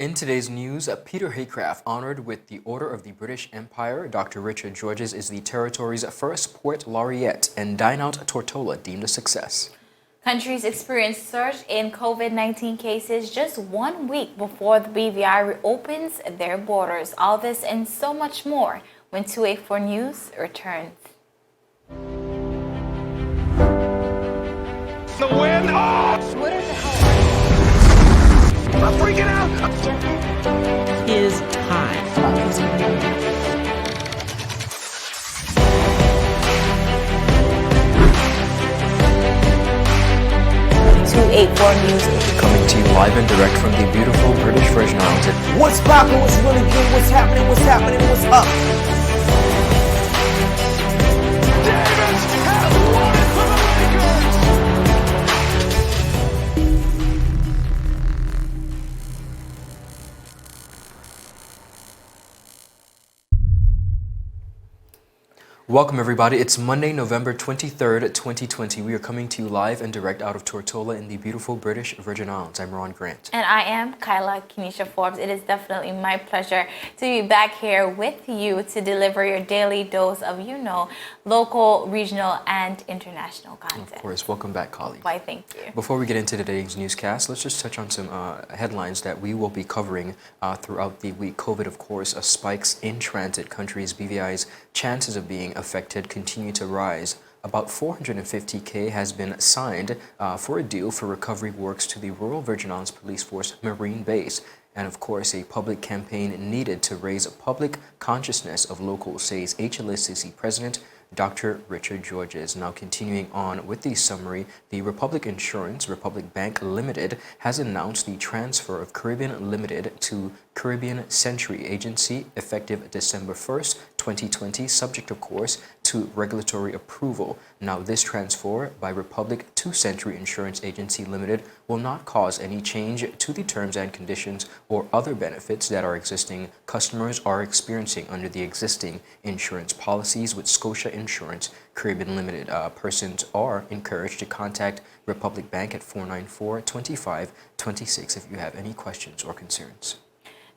In today's news, Peter Haycraft, honored with the Order of the British Empire. Dr. Richard Georges is the territory's first Port Laureate, and Dine Out Tortola deemed a success. Countries experienced surge in COVID-19 cases just 1 week before the BVI reopens their borders. All this and so much more when 284 News returns. The wind! Oh! What are the hell? I'm freaking out! Is time. 284 News. Coming to you live and direct from the beautiful British Virgin Islands. What's poppin', what's really good, what's happening, what's up? Davis has won it for the Lakers! Welcome, everybody. It's Monday, November 23rd, 2020. We are coming to you live and direct out of Tortola in the beautiful British Virgin Islands. I'm Ron Grant. And I am Kyla Kenesha Forbes. It is definitely my pleasure to be back here with you to deliver your daily dose of, local, regional, and international content. Of course. Welcome back, colleague. Why, thank you. Before we get into today's newscast, let's just touch on some headlines that we will be covering throughout the week. COVID, of course, spikes in transit countries. BVI's chances of being affected continue to rise. About 450K has been signed for a deal for recovery works to the Royal Virgin Islands Police Force Marine Base. And of course, a public campaign needed to raise public consciousness of locals, says HLSCC President Dr. Richard Georges. Now continuing on with the summary, the Republic Bank Limited has announced the transfer of Caribbean Limited to Caribbean Century Agency effective December 1st, 2020, subject of course to regulatory approval. Now this transfer by Republic to Century Insurance Agency Limited will not cause any change to the terms and conditions or other benefits that our existing customers are experiencing under the existing insurance policies with Scotia Insurance Caribbean Limited. Persons are encouraged to contact Republic Bank at 494-2526 if you have any questions or concerns.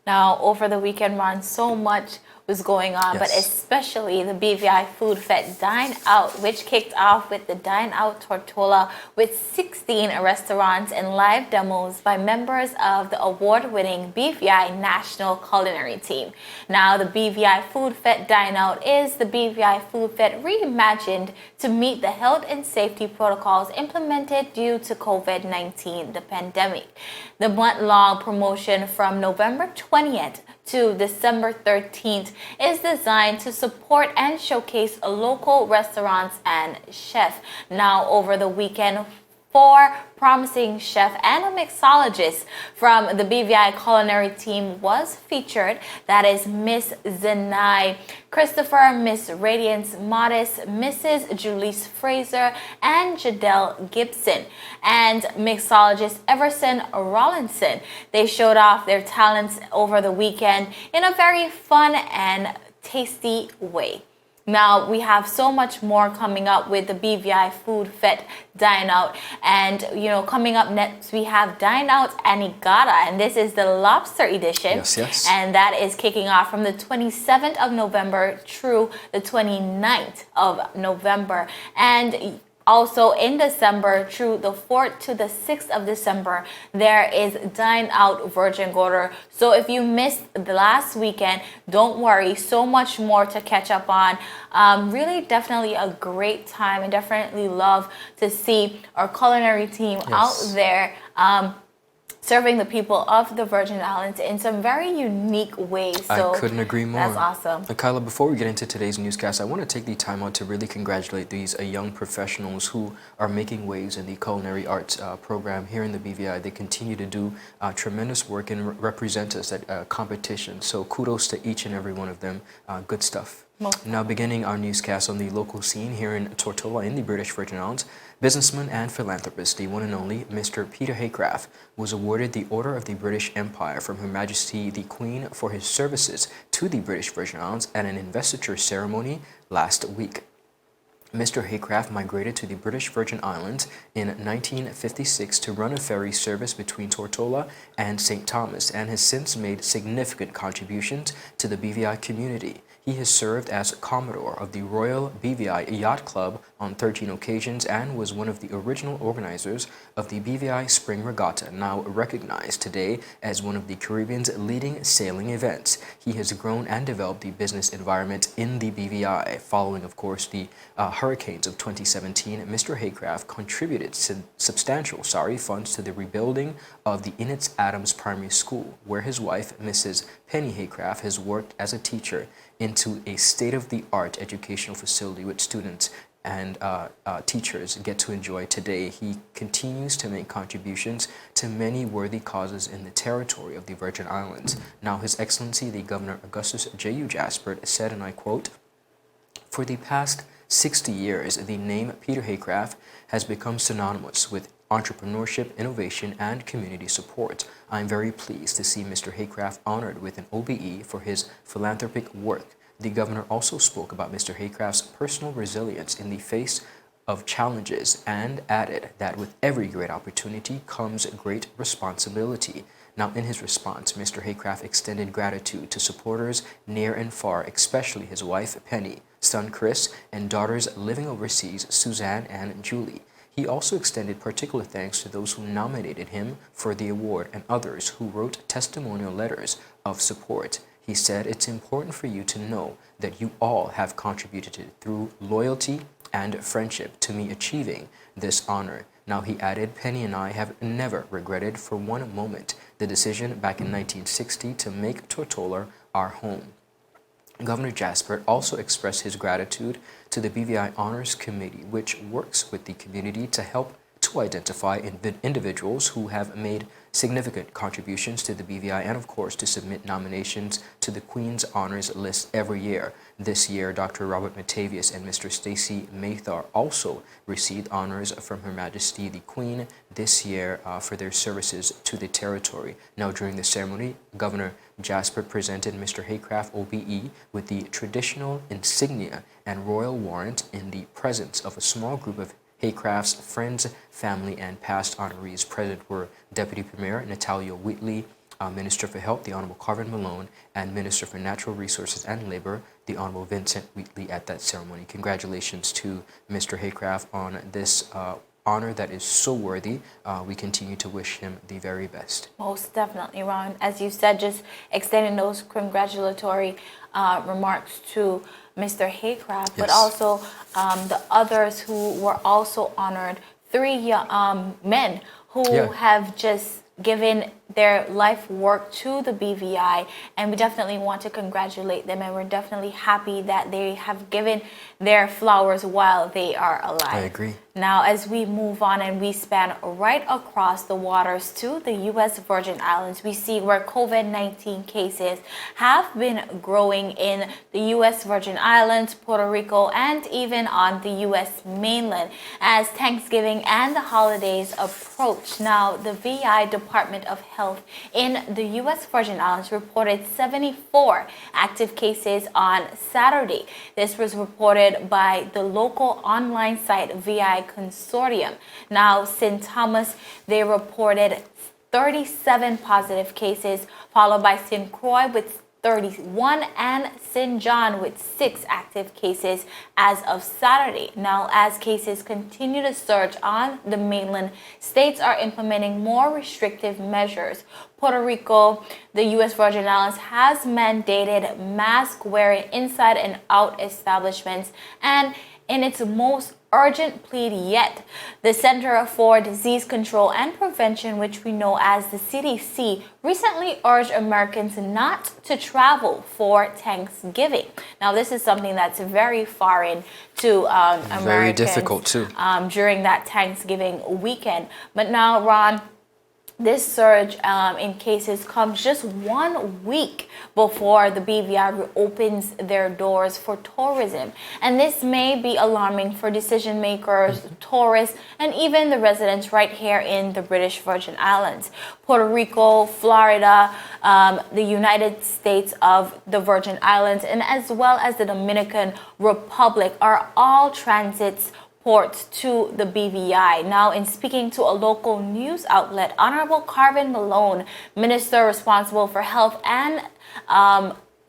Now, over the weekend, Ron, so much was going on, but especially the BVI Food Fest Dine Out, which kicked off with the Dine Out Tortola with 16 restaurants and live demos by members of the award-winning BVI National Culinary Team. Now, the BVI Food Fest Dine Out is the BVI Food Fest reimagined to meet the health and safety protocols implemented due to COVID-19, the pandemic. The month-long promotion from November 20th to December 13th is designed to support and showcase local restaurants and chefs. Now, over the weekend, 4 promising chef and a mixologist from the BVI culinary team was featured. That is Miss Zenai Christopher, Miss Radiance Modest, Mrs. Julisse Fraser, and Jadelle Gibson, and mixologist Everson Rollinson. They showed off their talents over the weekend in a very fun and tasty way. Now, we have so much more coming up with the BVI Food Fest Dine Out. And, coming up next, we have Dine Out Anegada. And this is the lobster edition. Yes. And that is kicking off from the 27th of November through the 29th of November. And also in December, through the 4th to the 6th of December, there is Dine Out Virgin Gorder. So if you missed the last weekend, don't worry, so much more to catch up on. Really, definitely a great time, and definitely love to see our culinary team out there serving the people of the Virgin Islands in some very unique ways. So I couldn't agree more. That's awesome. Kyla, before we get into today's newscast, I want to take the time out to really congratulate these young professionals who are making waves in the culinary arts program here in the BVI. They continue to do tremendous work and represent us at competitions. So kudos to each and every one of them. Good stuff. Now beginning our newscast on the local scene here in Tortola in the British Virgin Islands, businessman and philanthropist, the one and only Mr. Peter Haycraft, was awarded the Order of the British Empire from Her Majesty the Queen for his services to the British Virgin Islands at an investiture ceremony last week. Mr. Haycraft migrated to the British Virgin Islands in 1956 to run a ferry service between Tortola and St. Thomas and has since made significant contributions to the BVI community. He has served as Commodore of the Royal BVI Yacht Club on 13 occasions and was one of the original organizers of the BVI Spring Regatta, now recognized today as one of the Caribbean's leading sailing events. He has grown and developed the business environment in the BVI. Following, of course, the hurricanes of 2017, Mr. Haycraft contributed substantial funds to the rebuilding of the Innis Adams Primary School, where his wife, Mrs. Penny Haycraft, has worked as a teacher into a state-of-the-art educational facility which students and teachers get to enjoy today. He continues to make contributions to many worthy causes in the territory of the Virgin Islands. Now, His Excellency the Governor Augustus J.U. Jaspert said, and I quote, "For the past 60 years, the name Peter Haycraft has become synonymous with entrepreneurship, innovation, and community support. I am very pleased to see Mr. Haycraft honored with an OBE for his philanthropic work." The governor also spoke about Mr. Haycraft's personal resilience in the face of challenges and added that with every great opportunity comes great responsibility. Now, in his response, Mr. Haycraft extended gratitude to supporters near and far, especially his wife, Penny, son, Chris, and daughters living overseas, Suzanne and Julie. He also extended particular thanks to those who nominated him for the award and others who wrote testimonial letters of support. He said, "It's important for you to know that you all have contributed through loyalty and friendship to me achieving this honor." Now, he added, "Penny and I have never regretted for one moment the decision back in 1960 to make Tortola our home." Governor Jaspert also expressed his gratitude to the BVI Honors Committee, which works with the community to help to identify individuals who have made significant contributions to the BVI and, of course, to submit nominations to the Queen's Honors List every year. This year, Dr. Robert Matavius and Mr. Stacy Mathar also received honors from Her Majesty the Queen this year for their services to the territory. Now, during the ceremony, Governor Jaspert presented Mr. Haycraft OBE with the traditional insignia and royal warrant in the presence of a small group of Haycraft's friends, family, and past honorees. Present were Deputy Premier Natalia Wheatley, Minister for Health, the Honorable Carvin Malone, and Minister for Natural Resources and Labor, the Honorable Vincent Wheatley, at that ceremony. Congratulations to Mr. Haycraft on this honor that is so worthy. We continue to wish him the very best. Most definitely, Ron. As you said, just extending those congratulatory remarks to Mr. Haycraft, but also the others who were also honored, three men who have just given their life work to the BVI, and we definitely want to congratulate them, and we're definitely happy that they have given their flowers while they are alive. I agree. Now, as we move on and we span right across the waters to the U.S. Virgin Islands, we see where COVID-19 cases have been growing in the U.S. Virgin Islands, Puerto Rico, and even on the U.S. mainland as Thanksgiving and the holidays approach. Now, the VI Department of Health in the U.S. Virgin Islands reported 74 active cases on Saturday. This was reported by the local online site VI Consortium. Now, St. Thomas, they reported 37 positive cases, followed by St. Croix with 31 and St. John with 6 active cases as of Saturday. Now, as cases continue to surge on the mainland, states are implementing more restrictive measures. Puerto Rico, the U.S. Virgin Islands, has mandated mask wearing inside and out establishments, and in its most urgent plea yet, the Center for Disease Control and Prevention, which we know as the CDC, recently urged Americans not to travel for Thanksgiving. Now, this is something that's very foreign to Americans. Very difficult too. During that Thanksgiving weekend. But now, Ron, This surge in cases comes just 1 week before the BVI reopens their doors for tourism. And this may be alarming for decision makers, tourists, and even the residents right here in the British Virgin Islands. Puerto Rico, Florida, the United States of the Virgin Islands, and as well as the Dominican Republic are all transits ports to the BVI. Now, in speaking to a local news outlet, Honorable Carvin Malone, Minister responsible for health and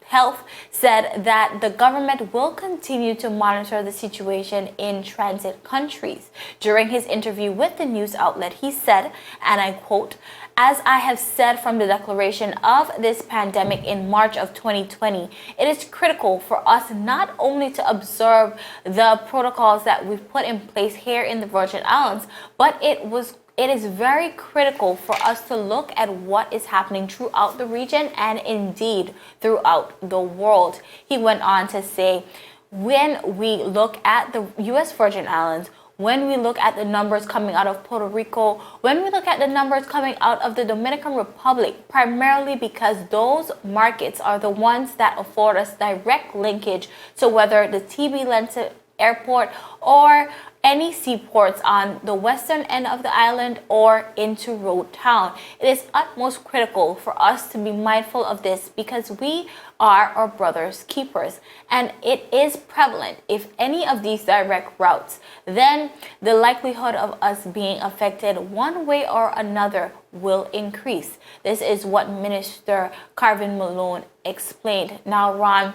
Health, said that the government will continue to monitor the situation in transit countries. During his interview with the news outlet, he said, and I quote, "As I have said from the declaration of this pandemic in March of 2020, it is critical for us not only to observe the protocols that we've put in place here in the Virgin Islands, but it is very critical for us to look at what is happening throughout the region and indeed throughout the world." He went on to say, when we look at the U.S. Virgin Islands, when we look at the numbers coming out of Puerto Rico, when we look at the numbers coming out of the Dominican Republic, primarily because those markets are the ones that afford us direct linkage to whether the TB Lente Airport or any seaports on the western end of the island or into Road Town. It is utmost critical for us to be mindful of this because we are our brother's keepers. And it is prevalent if any of these direct routes, then the likelihood of us being affected one way or another will increase. This is what Minister Carvin Malone explained. Now, Ron,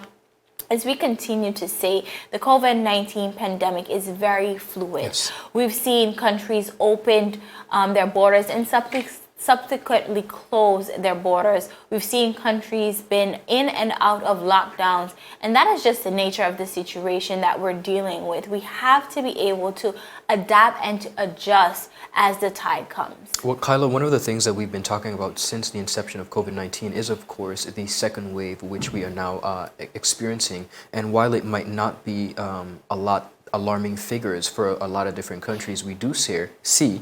as we continue to say, the COVID-19 pandemic is very fluid. Yes. We've seen countries opened their borders and subsequently close their borders. We've seen countries been in and out of lockdowns, and that is just the nature of the situation that we're dealing with. We have to be able to adapt and to adjust as the tide comes. Well, Kyla, one of the things that we've been talking about since the inception of COVID-19 is, of course, the second wave, which we are now experiencing. And while it might not be a lot alarming figures for a lot of different countries, we do see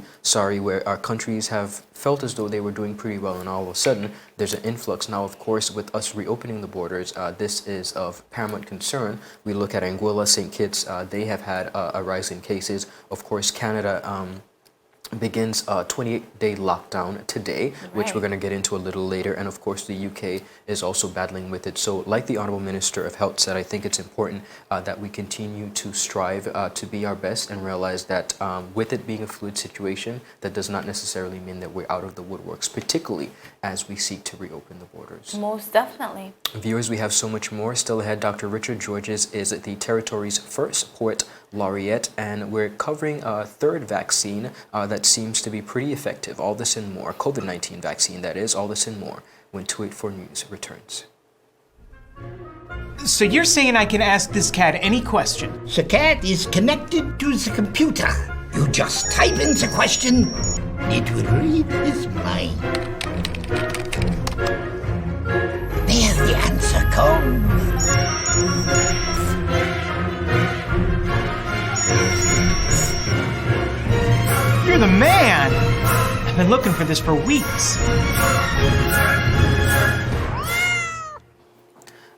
where our countries have felt as though they were doing pretty well, and all of a sudden there's an influx. Now, of course, with us reopening the borders, this is of paramount concern. We look at Anguilla, St. Kitts, they have had a rise in cases. Of course, Canada begins a 28-day lockdown today, which we're going to get into a little later. And of course, the UK is also battling with it. So like the Honorable Minister of Health said, I think it's important that we continue to strive to be our best and realize that with it being a fluid situation, that does not necessarily mean that we're out of the woodworks, particularly as we seek to reopen the borders. Most definitely. Viewers, we have so much more still ahead. Dr. Richard Georges is the territory's first poet laureate, and we're covering a third vaccine that seems to be pretty effective. All this and more. COVID-19 vaccine, that is. All this and more when 284 News returns. So you're saying I can ask this cat any question? The cat is connected to the computer. You just type in the question, it will read his mind. There the answer comes. You're the man! I've been looking for this for weeks.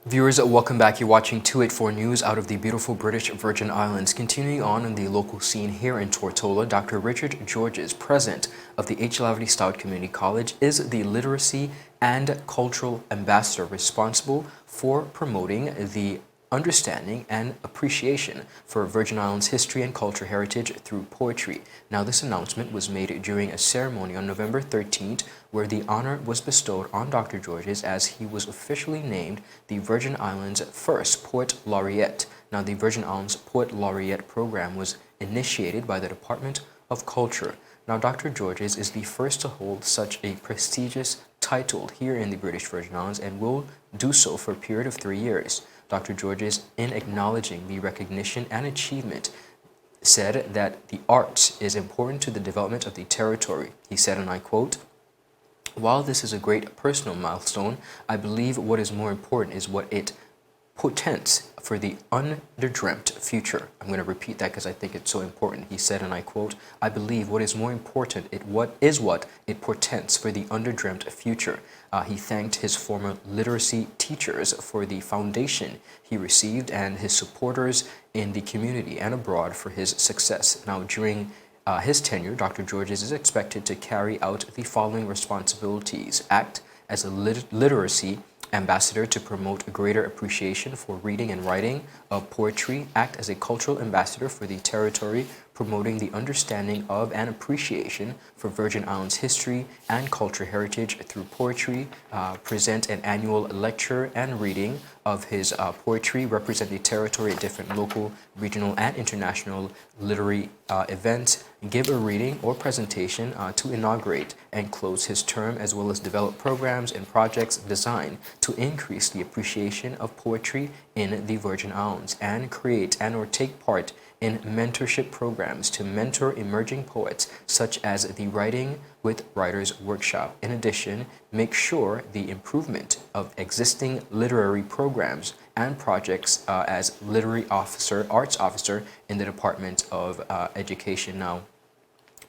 Viewers, welcome back. You're watching 284 News out of the beautiful British Virgin Islands. Continuing on in the local scene here in Tortola, Dr. Richard Georges, president of the H. Laverty Stout Community College, is the literacy and cultural ambassador responsible for promoting the understanding and appreciation for Virgin Islands history and culture heritage through poetry. Now, this announcement was made during a ceremony on November 13th, where the honor was bestowed on Dr. Georges as he was officially named the Virgin Islands' first Poet Laureate. Now, the Virgin Islands Poet Laureate program was initiated by the Department of Culture. Now, Dr. Georges is the first to hold such a prestigious title here in the British Virgin Islands and will do so for a period of 3 years. Dr. Georges, in acknowledging the recognition and achievement, said that the arts is important to the development of the territory. He said, and I quote, "While this is a great personal milestone, I believe what is more important is what it potence for the underdreamt future. I'm going to repeat that because I think it's so important. He said, and I quote, "I believe what is more important, what it portends for the underdreamt future." He thanked his former literacy teachers for the foundation he received and his supporters in the community and abroad for his success. Now, during his tenure, Dr. Georges is expected to carry out the following responsibilities: act as a literacy ambassador to promote a greater appreciation for reading and writing of poetry, act as a cultural ambassador for the territory, promoting the understanding of and appreciation for Virgin Islands history and cultural heritage through poetry, present an annual lecture and reading of his poetry, represent the territory at different local, regional, and international literary events, give a reading or presentation to inaugurate and close his term, as well as develop programs and projects designed to increase the appreciation of poetry in the Virgin Islands, and create and or take part in mentorship programs to mentor emerging poets, such as the Writing with Writers Workshop. In addition, make sure the improvement of existing literary programs and projects as literary officer, arts officer in the Department of Education. Now,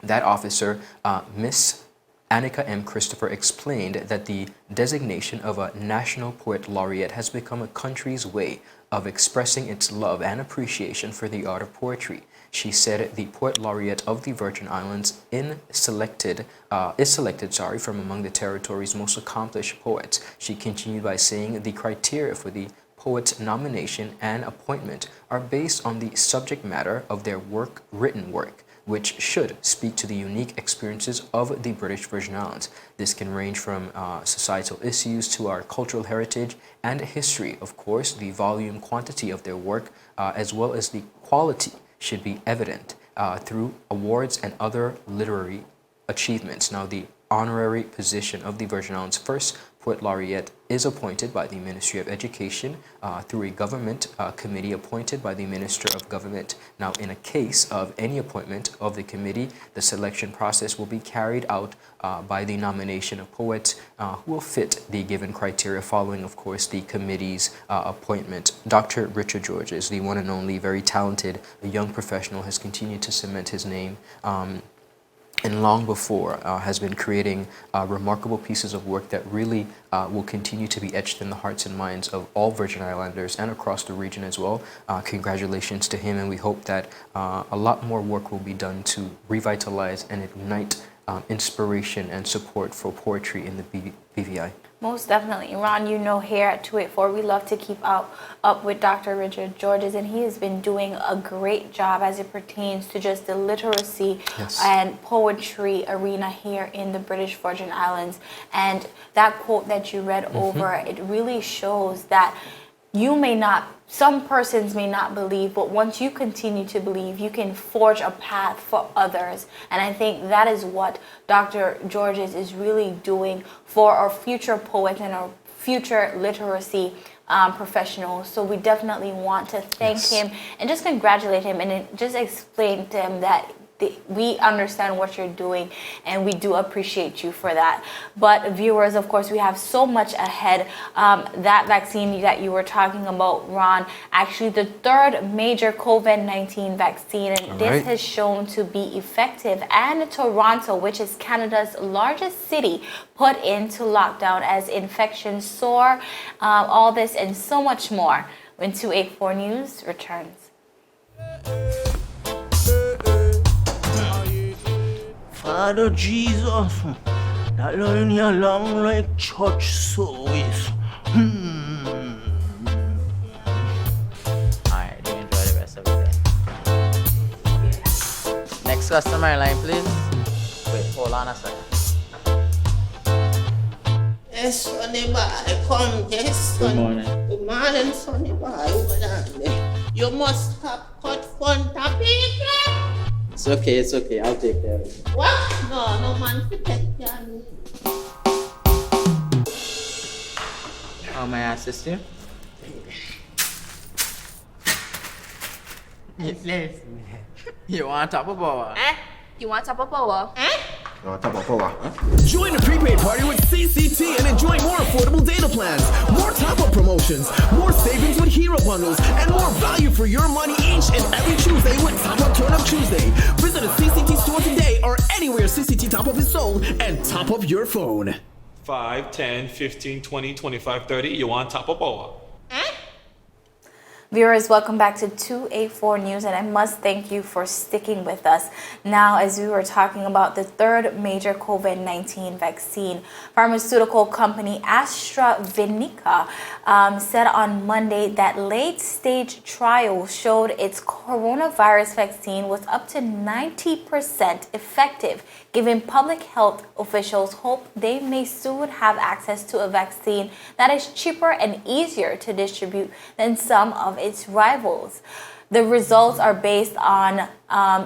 that officer, Miss Annika M. Christopher, explained that the designation of a National Poet Laureate has become a country's way of expressing its love and appreciation for the art of poetry. She said the Poet Laureate of the Virgin Islands is selected from among the territory's most accomplished poets. She continued by saying the criteria for the poet's nomination and appointment are based on the subject matter of their written work, which should speak to the unique experiences of the British Virgin Islands. This can range from societal issues to our cultural heritage and history. Of course, the volume, quantity of their work, as well as the quality, should be evident through awards and other literary achievements. Now, the honorary position of the Virgin Islands' first Poet Laureate is appointed by the Ministry of Education through a government committee appointed by the Minister of Government. Now, in a case of any appointment of the committee, the selection process will be carried out by the nomination of poets who will fit the given criteria following, of course, the committee's appointment. Dr. Richard Georges, the one and only, very talented young professional, has continued to cement his name and long before has been creating remarkable pieces of work that really will continue to be etched in the hearts and minds of all Virgin Islanders and across the region as well. Congratulations to him, and we hope that a lot more work will be done to revitalize and ignite inspiration and support for poetry in the BVI. Most definitely. Ron, you know, here at 284, we love to keep up with Dr. Richard Georges, and he has been doing a great job as it pertains to just the literacy and poetry arena here in the British Virgin Islands. And that quote that you read over, it really shows that some persons may not believe, but once you continue to believe, you can forge a path for others. And I think that is what Dr. Georges is really doing for our future poets and our future literacy professionals. So we definitely want to thank him and just congratulate him and just explain to him that we understand what you're doing and we do appreciate you for that. But viewers, of course, we have so much ahead. That vaccine that you were talking about, Ron, actually the third major COVID-19 vaccine, and this has shown to be effective. And Toronto, which is Canada's largest city, put into lockdown as infections soar. All this and so much more when 284 News returns. Father Jesus, that line here long like church service. Alright, you enjoy the rest of the day. Next customer line, please. Wait, hold on a second. Yes, Sonny boy, come, yes, son. Good morning. Good morning, Sonny boy. Hold on there. You must have cut fun topic. It's okay, I'll take care of it. What? No man to take care of me. How may I assist you? You want top of power? You want top of power? Top of power. Join the prepaid party with CCT and enjoy more affordable data plans, more top-up promotions, more savings with hero bundles, and more value for your money each and every Tuesday with Top Up Turn Up Tuesday. Visit a CCT store today or anywhere CCT Top Up is sold and top up your phone. 5, 10, 15, 20, 25, 30. You want top up or? Viewers, welcome back to 284 News, and I must thank you for sticking with us. Now, as we were talking about the third major COVID-19 vaccine, pharmaceutical company AstraZeneca said on Monday that late-stage trials showed its coronavirus vaccine was up to 90% effective, giving public health officials hope they may soon have access to a vaccine that is cheaper and easier to distribute than some of its rivals. The results are based on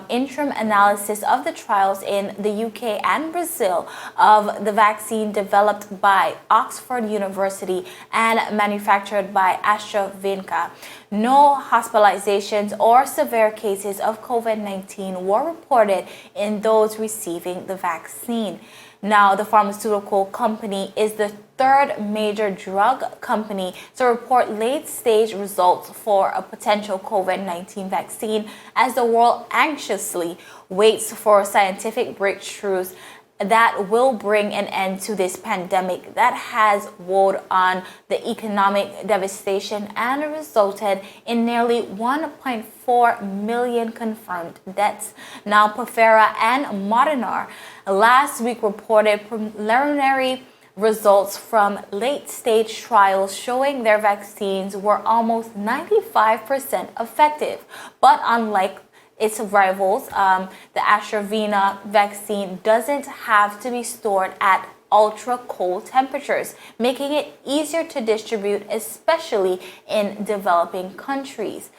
interim analysis of the trials in the UK and Brazil of the vaccine developed by Oxford University and manufactured by AstraZeneca. No hospitalizations or severe cases of COVID-19 were reported in those receiving the vaccine. Now, the pharmaceutical company is the third major drug company to report late-stage results for a potential COVID-19 vaccine as the world anxiously waits for scientific breakthroughs that will bring an end to this pandemic that has woed on the economic devastation and resulted in nearly 1.4 million confirmed deaths. Now, Pfizer and Moderna last week reported preliminary results from late-stage trials showing their vaccines were almost 95% effective. But unlike its rivals, the AstraZeneca vaccine doesn't have to be stored at ultra cold temperatures, making it easier to distribute, especially in developing countries.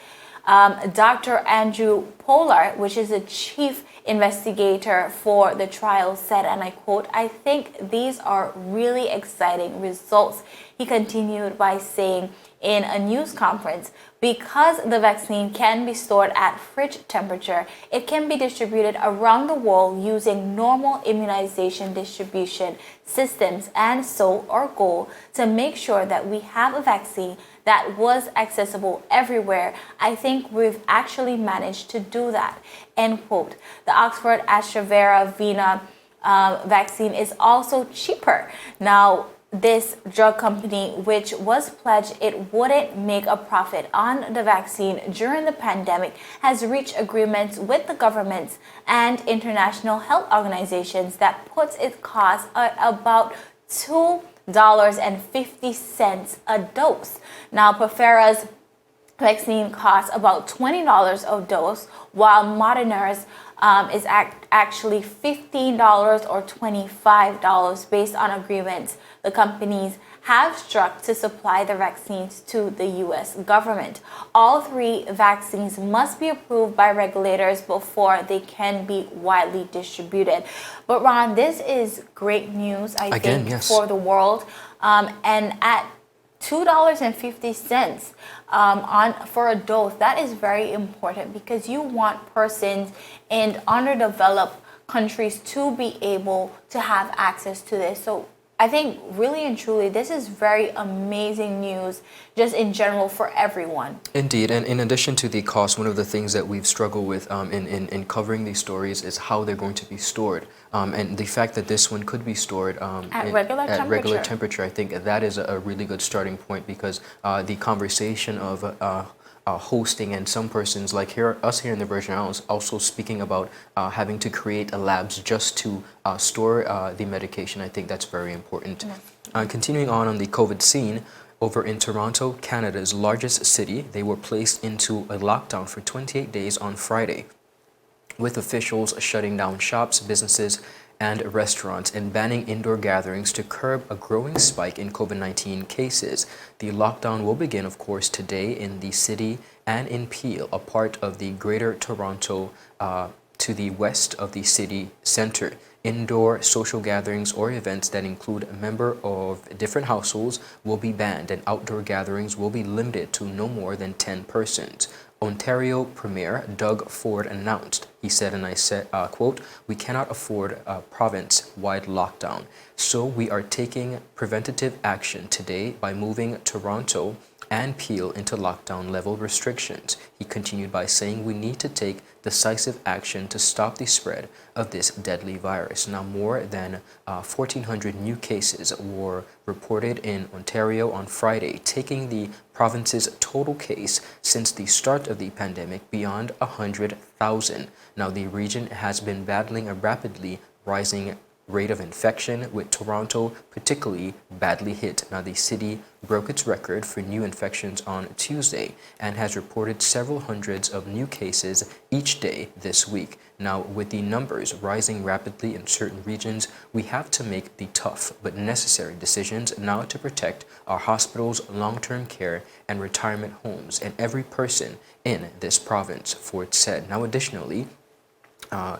Dr. Andrew Pollard, which is the chief investigator for the trial, said, and I quote, "I think these are really exciting results." He continued by saying in a news conference, because the vaccine can be stored at fridge temperature, it can be distributed around the world using normal immunization distribution systems, and so our goal to make sure that we have a vaccine that was accessible everywhere. I think we've actually managed to do that, end quote. The Oxford AstraZeneca vaccine is also cheaper. Now, this drug company, which was pledged it wouldn't make a profit on the vaccine during the pandemic, has reached agreements with the governments and international health organizations that puts its cost at about $2.50 a dose. Now, Pfizer's vaccine costs about $20 a dose, while Moderna's is actually $15 or $25 based on agreements the companies have struck to supply the vaccines to the U.S. government. All three vaccines must be approved by regulators before they can be widely distributed. But Ron, this is great news, I think, yes, for the world. And at $2.50 for a dose, that is very important because you want persons in underdeveloped countries to be able to have access to this. So I think really and truly, this is very amazing news just in general for everyone. Indeed, and in addition to the cost, one of the things that we've struggled with in covering these stories is how they're going to be stored. And the fact that this one could be stored at regular temperature, I think that is a really good starting point, because the conversation of hosting, and some persons like us here in the Virgin Islands also speaking about having to create labs just to store the medication. I think that's very important. Continuing on the COVID scene, over in Toronto, Canada's largest city, they were placed into a lockdown for 28 days on Friday, with officials shutting down shops, businesses, and restaurants and banning indoor gatherings to curb a growing spike in COVID-19 cases. The lockdown will begin, of course, today in the city and in Peel, a part of the Greater Toronto to the west of the city centre. Indoor social gatherings or events that include a member of different households will be banned, and outdoor gatherings will be limited to no more than 10 persons. Ontario Premier Doug Ford announced. He said, and I said, quote, "We cannot afford a province-wide lockdown. So we are taking preventative action today by moving Toronto and Peel into lockdown level restrictions." He continued by saying, "We need to take decisive action to stop the spread of this deadly virus." Now, more than 1,400 new cases were reported in Ontario on Friday, taking the province's total case since the start of the pandemic beyond 100,000. Now, the region has been battling a rapidly rising rate of infection, with Toronto particularly badly hit. Now, the city broke its record for new infections on Tuesday and has reported several hundreds of new cases each day this week. Now, with the numbers rising rapidly in certain regions, we have to make the tough but necessary decisions now to protect our hospitals, long-term care, and retirement homes, and every person in this province, Ford said. Now, additionally,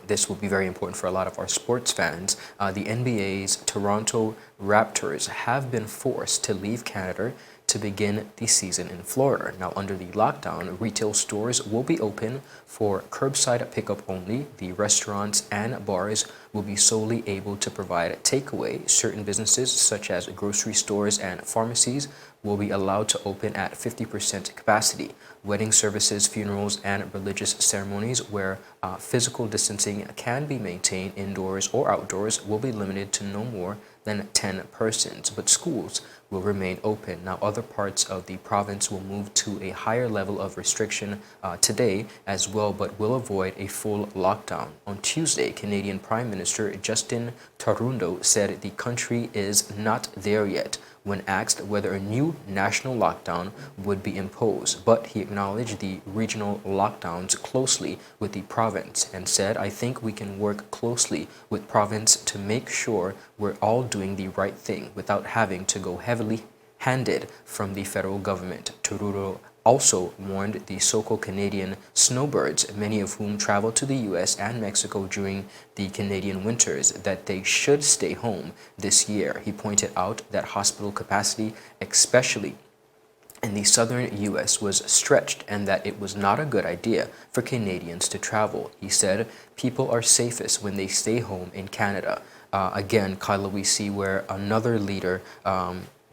this will be very important for a lot of our sports fans. The NBA's Toronto Raptors have been forced to leave Canada to begin the season in Florida. Now, under the lockdown, retail stores will be open for curbside pickup only. The restaurants and bars will be solely able to provide takeaway. Certain businesses, such as grocery stores and pharmacies, will be allowed to open at 50% capacity. Wedding services, funerals, and religious ceremonies where physical distancing can be maintained indoors or outdoors will be limited to no more than 10 persons, but schools will remain open. Now, other parts of the province will move to a higher level of restriction today as well, but will avoid a full lockdown. On Tuesday, Canadian Prime Minister Justin Trudeau said the country is not there yet when asked whether a new national lockdown would be imposed, but he acknowledged the regional lockdowns closely with the province and said, "I think we can work closely with province to make sure we're all doing the right thing without having to go heavily handed from the federal government." Trudeau also warned the so-called Canadian snowbirds, many of whom travel to the U.S. and Mexico during the Canadian winters, that they should stay home this year. He pointed out that hospital capacity, especially in the southern U.S., was stretched and that it was not a good idea for Canadians to travel. He said, "People are safest when they stay home in Canada." Again, Kyla, we see where another leader,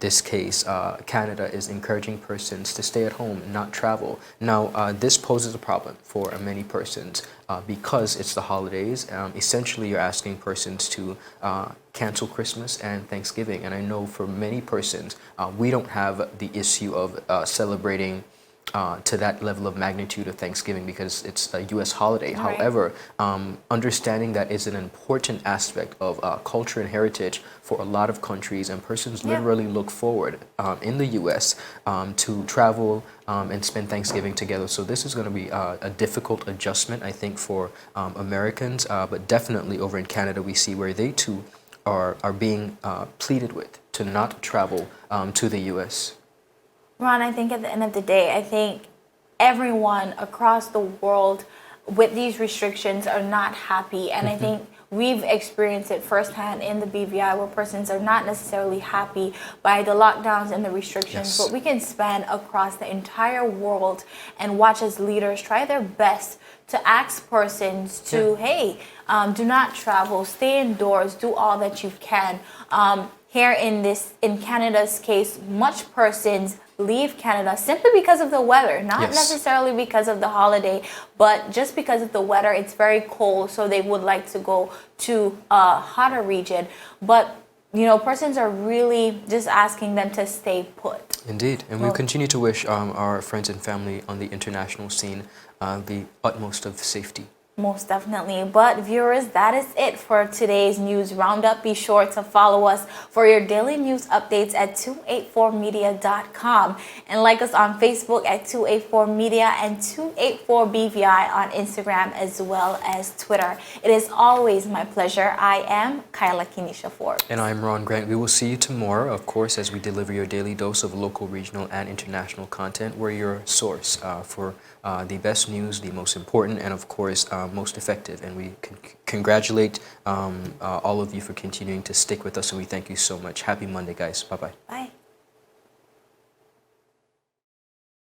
this case, Canada is encouraging persons to stay at home, not travel. Now, this poses a problem for many persons because it's the holidays. Essentially, you're asking persons to cancel Christmas and Thanksgiving. And I know for many persons, we don't have the issue of celebrating to that level of magnitude of Thanksgiving because it's a U.S. holiday. Right. However, understanding that is an important aspect of culture and heritage for a lot of countries, and persons literally look forward in the U.S. To travel and spend Thanksgiving together. So this is going to be a difficult adjustment, I think, for Americans, but definitely over in Canada, we see where they too are being pleaded with to not travel to the U.S. Ron, I think at the end of the day, I think everyone across the world with these restrictions are not happy. And I think we've experienced it firsthand in the BVI where persons are not necessarily happy by the lockdowns and the restrictions. But we can span across the entire world and watch as leaders try their best to ask persons to, hey, do not travel, stay indoors, do all that you can. Here in Canada's case, much persons leave Canada simply because of the weather, not necessarily because of the holiday, but just because of the weather. It's very cold, so they would like to go to a hotter region. But, you know, persons are really just asking them to stay put. Indeed, and we continue to wish our friends and family on the international scene the utmost of safety. Most definitely. But viewers, that is it for today's news roundup. Be sure to follow us for your daily news updates at 284media.com and like us on Facebook at 284media and 284BVI on Instagram as well as Twitter. It is always my pleasure. I am Kyla Kenesha Forbes. And I'm Ron Grant. We will see you tomorrow, of course, as we deliver your daily dose of local, regional, and international content. We're your source for the best news, the most important, and of course, most effective. And we congratulate all of you for continuing to stick with us, and we thank you so much. Happy Monday, guys. Bye-bye. Bye.